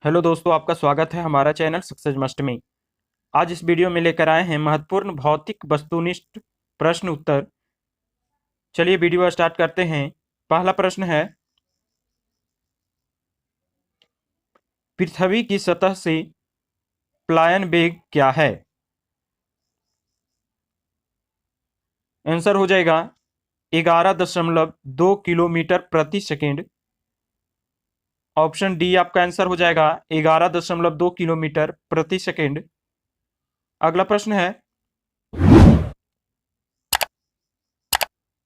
Hello दोस्तों, आपका स्वागत है हमारा चैनल सक्सेस मस्ट में। आज इस वीडियो में लेकर आए हैं महत्वपूर्ण भौतिक वस्तुनिष्ठ प्रश्न उत्तर। चलिए वीडियो स्टार्ट करते हैं। पहला प्रश्न है, पृथ्वी की सतह से पलायन वेग क्या है? आंसर हो जाएगा 11.2 किलोमीटर प्रति सेकेंड। ऑप्शन डी आपका आंसर हो जाएगा 11.2 किलोमीटर प्रति सेकेंड। अगला प्रश्न है,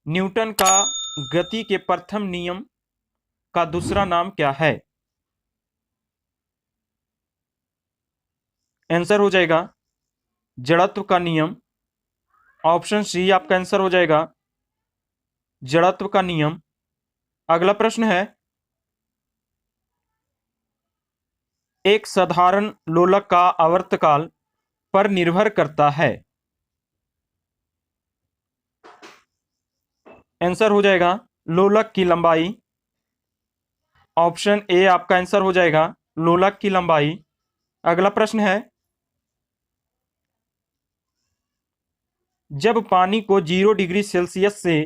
न्यूटन का गति के प्रथम नियम का दूसरा नाम क्या है? आंसर हो जाएगा जड़त्व का नियम। ऑप्शन सी आपका आंसर हो जाएगा जड़त्व का नियम। अगला प्रश्न है, एक साधारण लोलक का आवर्तकाल पर निर्भर करता है। आंसर हो जाएगा लोलक की लंबाई। ऑप्शन ए आपका आंसर हो जाएगा लोलक की लंबाई। अगला प्रश्न है, जब पानी को 0 डिग्री सेल्सियस से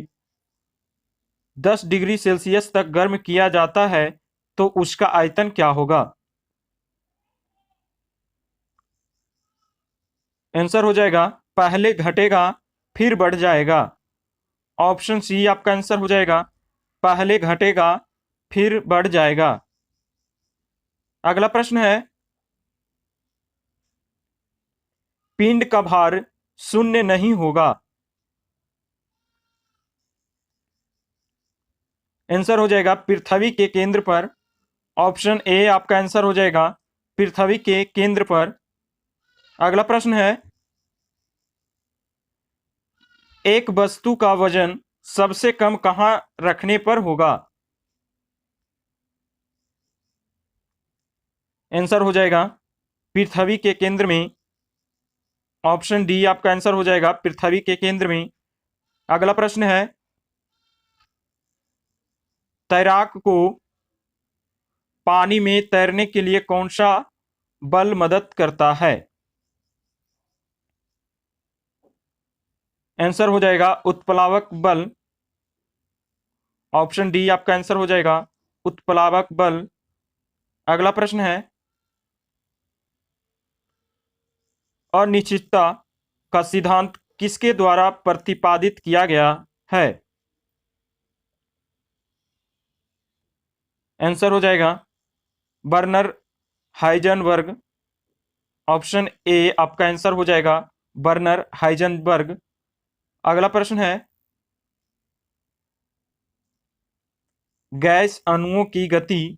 10 डिग्री सेल्सियस तक गर्म किया जाता है तो उसका आयतन क्या होगा? आंसर हो जाएगा पहले घटेगा फिर बढ़ जाएगा। ऑप्शन सी आपका आंसर हो जाएगा पहले घटेगा फिर बढ़ जाएगा। अगला प्रश्न है, पिंड का भार शून्य नहीं होगा। आंसर हो जाएगा पृथ्वी के केंद्र पर। ऑप्शन ए आपका आंसर हो जाएगा पृथ्वी के केंद्र पर। अगला प्रश्न है, एक वस्तु का वजन सबसे कम कहां रखने पर होगा? आंसर हो जाएगा पृथ्वी के केंद्र में। ऑप्शन डी आपका आंसर हो जाएगा पृथ्वी के केंद्र में। अगला प्रश्न है, तैराक को पानी में तैरने के लिए कौन सा बल मदद करता है? आंसर हो जाएगा उत्प्लावक बल। ऑप्शन डी आपका आंसर हो जाएगा उत्प्लावक बल। अगला प्रश्न है, अनिश्चितता का सिद्धांत किसके द्वारा प्रतिपादित किया गया है? आंसर हो जाएगा बर्नर हाइजेनबर्ग। ऑप्शन ए आपका आंसर हो जाएगा बर्नर हाइजेनबर्ग। अगला प्रश्न है, गैस अणुओं की गति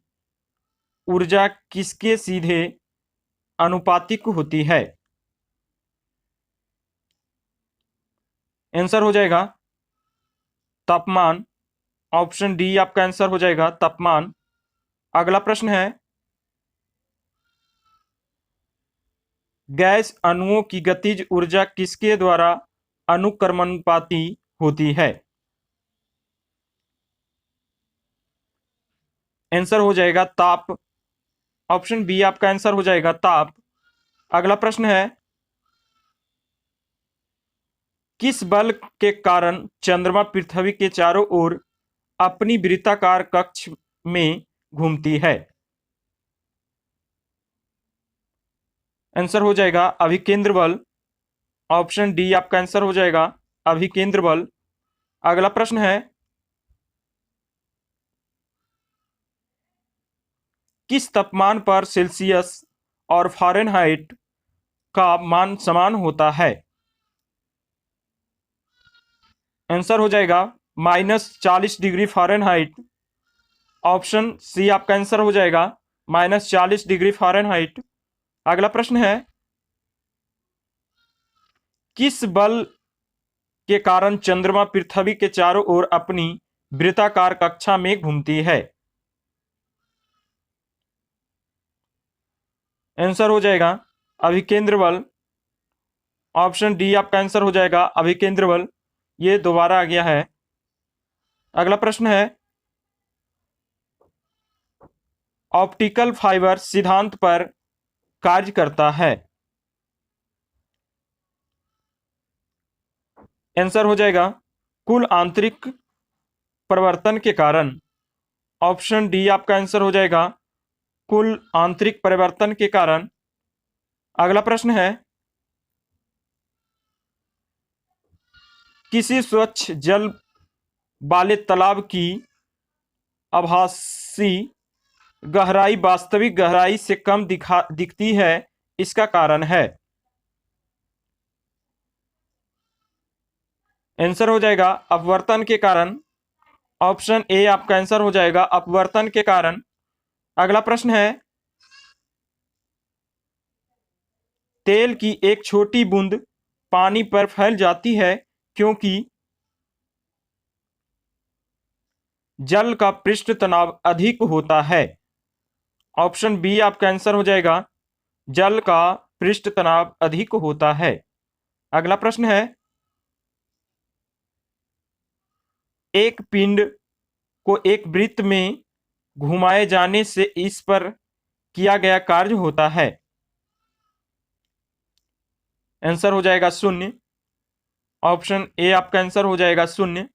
ऊर्जा किसके सीधे अनुपातिक होती है? आंसर हो जाएगा तापमान। ऑप्शन डी आपका आंसर हो जाएगा तापमान। अगला प्रश्न है, गैस अणुओं की गतिज ऊर्जा किसके द्वारा अनुक्रमणुपाती होती है? आंसर हो जाएगा ताप। ऑप्शन बी आपका आंसर हो जाएगा ताप। अगला प्रश्न है, किस बल के कारण चंद्रमा पृथ्वी के चारों ओर अपनी वृत्ताकार कक्ष में घूमती है? आंसर हो जाएगा अभिकेंद्र बल। ऑप्शन डी आपका आंसर हो जाएगा अभिकेंद्र बल। अगला प्रश्न है, किस तापमान पर सेल्सियस और फ़ारेनहाइट का मान समान होता है? आंसर हो जाएगा -40 डिग्री फ़ारेनहाइट। ऑप्शन सी आपका आंसर हो जाएगा -40 डिग्री फ़ारेनहाइट। अगला प्रश्न है, किस बल के कारण चंद्रमा पृथ्वी के चारों ओर अपनी वृत्ताकार कक्षा में घूमती है? आंसर हो जाएगा अभिकेंद्र बल। ऑप्शन डी आपका आंसर हो जाएगा अभिकेंद्र बल। ये दोबारा आ गया है। अगला प्रश्न है, ऑप्टिकल फाइबर सिद्धांत पर कार्य करता है? आंसर हो जाएगा कुल आंतरिक परिवर्तन के कारण। ऑप्शन डी आपका आंसर हो जाएगा कुल आंतरिक परिवर्तन के कारण। अगला प्रश्न है, किसी स्वच्छ जल वाले तालाब की आभासी गहराई वास्तविक गहराई से कम दिखती है, इसका कारण है? आंसर हो जाएगा अपवर्तन के कारण। ऑप्शन ए आपका आंसर हो जाएगा अपवर्तन के कारण। अगला प्रश्न है, तेल की एक छोटी बूंद पानी पर फैल जाती है क्योंकि जल का पृष्ठ तनाव अधिक होता है। ऑप्शन बी आपका आंसर हो जाएगा जल का पृष्ठ तनाव अधिक होता है। अगला प्रश्न है, एक पिंड को एक वृत्त में घुमाए जाने से इस पर किया गया कार्य होता है? आंसर हो जाएगा शून्य। ऑप्शन ए आपका आंसर हो जाएगा शून्य।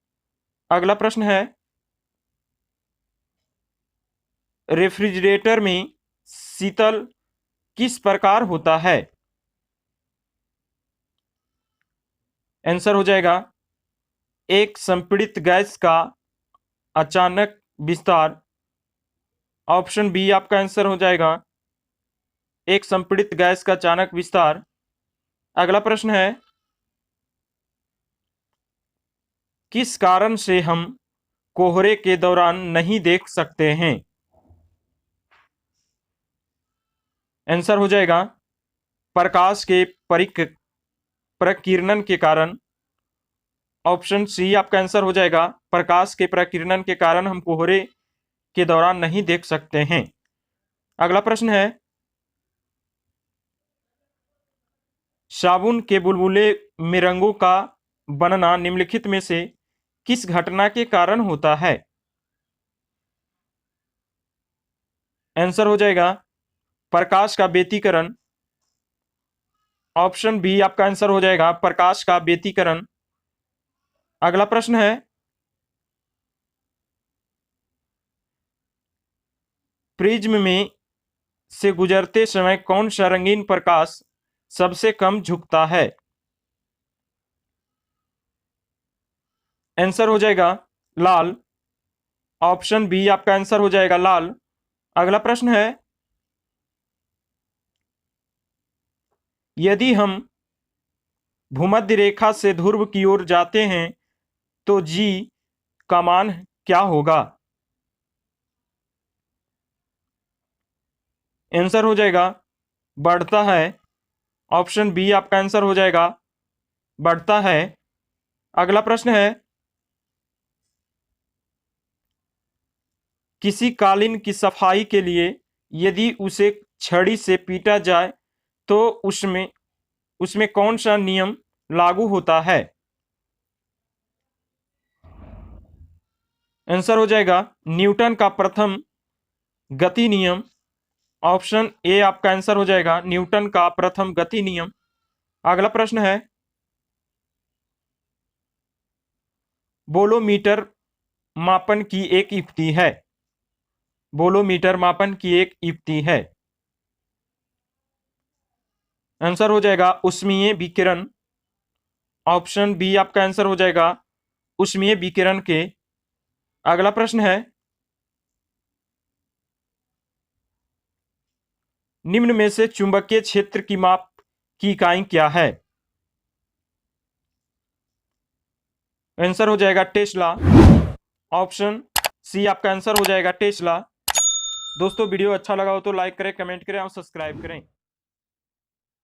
अगला प्रश्न है, रेफ्रिजरेटर में शीतल किस प्रकार होता है? आंसर हो जाएगा एक संपीड़ित गैस का अचानक विस्तार। ऑप्शन बी आपका आंसर हो जाएगा एक संपीड़ित गैस का अचानक विस्तार। अगला प्रश्न है, किस कारण से हम कोहरे के दौरान नहीं देख सकते हैं? आंसर हो जाएगा प्रकाश के प्रकिरणन के कारण। ऑप्शन सी आपका आंसर हो जाएगा प्रकाश के प्रकिरणन के कारण हम कोहरे के दौरान नहीं देख सकते हैं। अगला प्रश्न है, साबुन के बुलबुले में रंगों का बनना निम्नलिखित में से किस घटना के कारण होता है? आंसर हो जाएगा प्रकाश का व्यतिकरण। ऑप्शन बी आपका आंसर हो जाएगा प्रकाश का व्यतिकरण। अगला प्रश्न है, प्रिज्म में से गुजरते समय कौन सा रंगीन प्रकाश सबसे कम झुकता है? आंसर हो जाएगा लाल। ऑप्शन बी आपका आंसर हो जाएगा लाल। अगला प्रश्न है, यदि हम भूमध्य रेखा से ध्रुव की ओर जाते हैं तो जी का मान क्या होगा? आंसर हो जाएगा बढ़ता है। ऑप्शन बी आपका आंसर हो जाएगा बढ़ता है। अगला प्रश्न है, किसी कालीन की सफाई के लिए यदि उसे छड़ी से पीटा जाए तो उसमें उसमें कौन सा नियम लागू होता है? आंसर हो जाएगा न्यूटन का प्रथम गति नियम। ऑप्शन ए आपका आंसर हो जाएगा न्यूटन का प्रथम गति नियम। अगला प्रश्न है, बोलोमीटर मापन की एक युक्ति है। बोलोमीटर मापन की एक युक्ति है। आंसर हो जाएगा ऊष्मीय विकिरण। ऑप्शन बी आपका आंसर हो जाएगा ऊष्मीय विकिरण के। अगला प्रश्न है, निम्न में से चुंबकीय क्षेत्र की माप की इकाई क्या है? आंसर हो जाएगा टेस्ला। ऑप्शन सी आपका आंसर हो जाएगा टेस्ला। दोस्तों वीडियो अच्छा लगा हो तो लाइक करें, कमेंट करें और सब्सक्राइब करें।